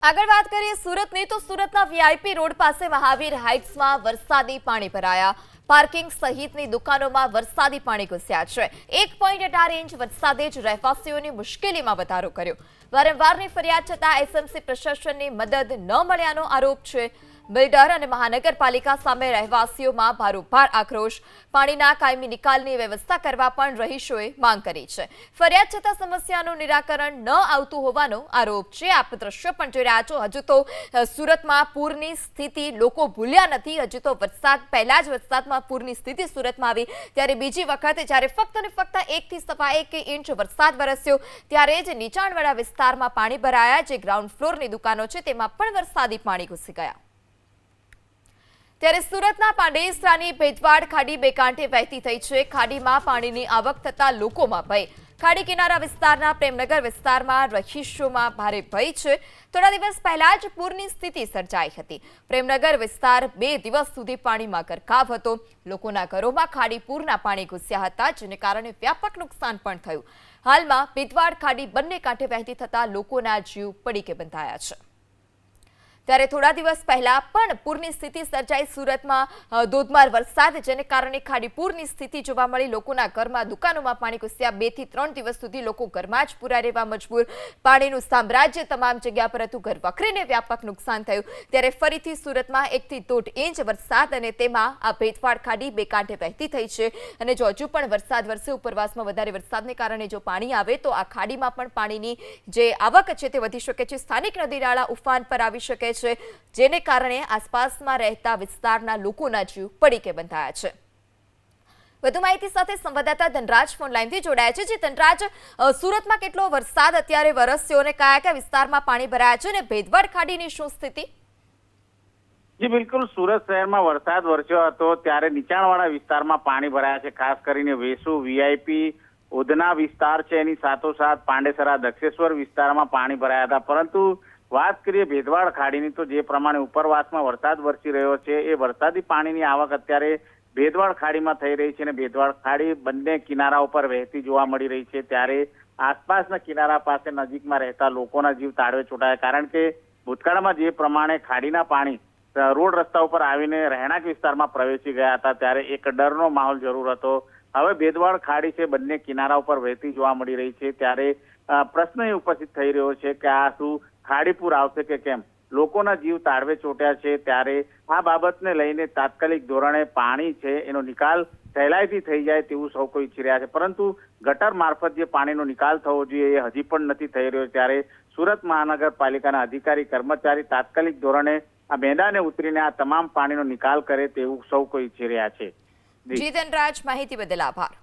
આગળ વાત કરીએ સુરતની તો સુરતના વીઆઈપી રોડ પાસે મહાવીર હાઇટ્સમાં વરસાદી પાણી ભરાયા। પાર્કિંગ સહિતની દુકાનોમાં વરસાદી પાણી ઘૂસ્યા છે। 1.18 ઇંચ વરસાદે જ રહેવાસીઓની મુશ્કેલીમાં વધારો કર્યો। વારંવારની ફરિયાદ છતાં એસએમસી પ્રશાસનની મદદ ન મળ્યાનો આરોપ છે। બિલ્ડર અને મહાનગરપાલિકા સામે રહેવાસીઓમાં ભારોભાર આક્રોશ। પાણીના કાયમી નિકાલની વ્યવસ્થા કરવા પણ રહીશોએ માંગ કરી છે। ફરિયાદ છતાં સમસ્યાનું નિરાકરણ ન આવતું હોવાનો આરોપ છે। આપ દ્રશ્યો પણ જોઈ રહ્યા છો। હજુ તો સુરતમાં પૂરની સ્થિતિ લોકો ભૂલ્યા નથી। હજુ તો વરસાદ પહેલા જ વરસાદમાં પૂરની સ્થિતિ સુરતમાં આવી ત્યારે બીજી વખત જ્યારે ફક્ત અને ફક્ત 1 થી સવા 1 ઇંચ વરસાદ વરસ્યો ત્યારે જ નીચાણવાળા વિસ્તારમાં પાણી ભરાયા। જે ગ્રાઉન્ડ ફ્લોરની દુકાનો છે તેમાં પણ વરસાદી પાણી ઘૂસી ગયા। ત્યારે સુરતના પાંડેસરાની ભેદવાડ ખાડી બે કાંઠે વહેતી થઈ છે। ખાડીમાં પાણીની આવક થતા લોકોમાં ભય। ખાડી કિનારા વિસ્તારના પ્રેમનગર વિસ્તારમાં રહીશોમાં ભારે ભય છે। થોડા દિવસ પહેલા જ પૂરની સ્થિતિ સર્જાઈ હતી। પ્રેમનગર વિસ્તાર 2 દિવસ સુધી પાણીમાં ગરકાવ હતો। લોકોના ઘરોમાં ખાડી પૂરના પાણી ઘૂસ્યા હતા જેને કારણે વ્યાપક નુકસાન પણ થયું। હાલમાં ભેદવાડ ખાડી બંને કાંઠે વહેતી થતા લોકોના જીવ પડીકે બંધાયા છે। ત્યારે થોડા દિવસ પહેલા પણ પૂરની સ્થિતિ સર્જાઈ। સુરતમાં ધોધમાર વરસાદ જેને કારણે ખાડી પૂરની સ્થિતિ જોવા મળી। લોકોના ઘરમાં દુકાનોમાં પાણી ઘૂસ્યા। 2 થી 3 દિવસ સુધી લોકો ઘરમાં જ પૂરા રહેવા મજબૂર। પાણીનું સામ્રાજ્ય તમામ જગ્યા પર હતું। ઘર વખરીને વ્યાપક નુકસાન થયું। ત્યારે ફરીથી સુરતમાં 1 થી 1.5 ઇંચ વરસાદ અને તેમાં આ ભેદવાડ ખાડી બે કાંઠે વહેતી થઈ છે। અને જો હજુ પણ વરસાદ વરસે ઉપરવાસમાં વધારે વરસાદને કારણે જો પાણી આવે તો આ ખાડીમાં પણ પાણીની જે આવક છે તે વધી શકે છે। સ્થાનિક નદી નાળા ઉફાન પર આવી શકે છે જેને કારણે આસપાસમાં રહેતા વિસ્તારના લોકોના જીવ પડીકે બંધાયા છે। વધુ માહિતી સાથે સંવાદદાતા ધનરાજ ફોન લાઈનથી જોડાયા છે। જે ધનરાજ, સુરતમાં કેટલો વરસાદ અત્યારે વરસ્યો અને કયા કયા વિસ્તારમાં પાણી ભરાયા છે અને ભેદવાડ ખાડીની શું સ્થિતિ? જી બિલકુલ, સુરત શહેરમાં વરસાદ વરસ્યો હતો ત્યારે નીચાણવાળા વિસ્તારમાં પાણી ભરાયા છે। ખાસ કરીને વેસુ, વીઆઈપી, ઉધના વિસ્તાર છે એની સાથોસાથ પાંડેસરા, દક્ષેશ્વર વિસ્તારમાં પાણી ભરાયા હતા। પરંતુ વાત કરીએ ભેદવાડ ખાડીની તો જે પ્રમાણે ઉપરવાસમાં વરસાદ વરસી રહ્યો છે એ વરસાદી પાણીની આવક અત્યારે ભેદવાડ ખાડીમાં થઈ રહી છે અને ભેદવાડ ખાડી બંને કિનારા ઉપર વહેતી જોવા મળી રહી છે। ત્યારે આસપાસના કિનારા પાસે નજીકમાં રહેતા લોકોના જીવ તાળવે ચોંટાયા। કારણ કે ભૂતકાળમાં જે પ્રમાણે ખાડીના પાણી રોડ રસ્તા ઉપર આવીને રહેણાંક વિસ્તારમાં પ્રવેશી ગયા હતા ત્યારે એક ડરનો માહોલ જરૂર હતો। હવે ભેદવાડ ખાડી છે બંને કિનારા ઉપર વહેતી જોવા મળી રહી છે ત્યારે પ્રશ્ન એ ઉપસ્થિત થઈ રહ્યો છે કે આ શું ખાડીપુર આવશે કે કેમ? લોકોના જીવ તાળવે ચોટ્યા છે ત્યારે આ બાબતને લઈને તાત્કાલિક ધોરણે પાણી છે એનો નિકાલ સહેલાઈથી થઈ જાય તેવું સૌ કોઈ ઈચ્છી રહ્યા છે। પરંતુ ગટર મારફત જે પાણીનો નિકાલ થવો જોઈએ એ હજી પણ નથી થઈ રહ્યો। ત્યારે સુરત મહાનગરપાલિકાના અધિકારી કર્મચારી તાત્કાલિક ધોરણે આ મેદાને ઉતરીને આ તમામ પાણીનો નિકાલ કરે તેવું સૌ કોઈ ઈચ્છી રહ્યા છે। જી ધનરાજ, માહિતી બદલ આભાર।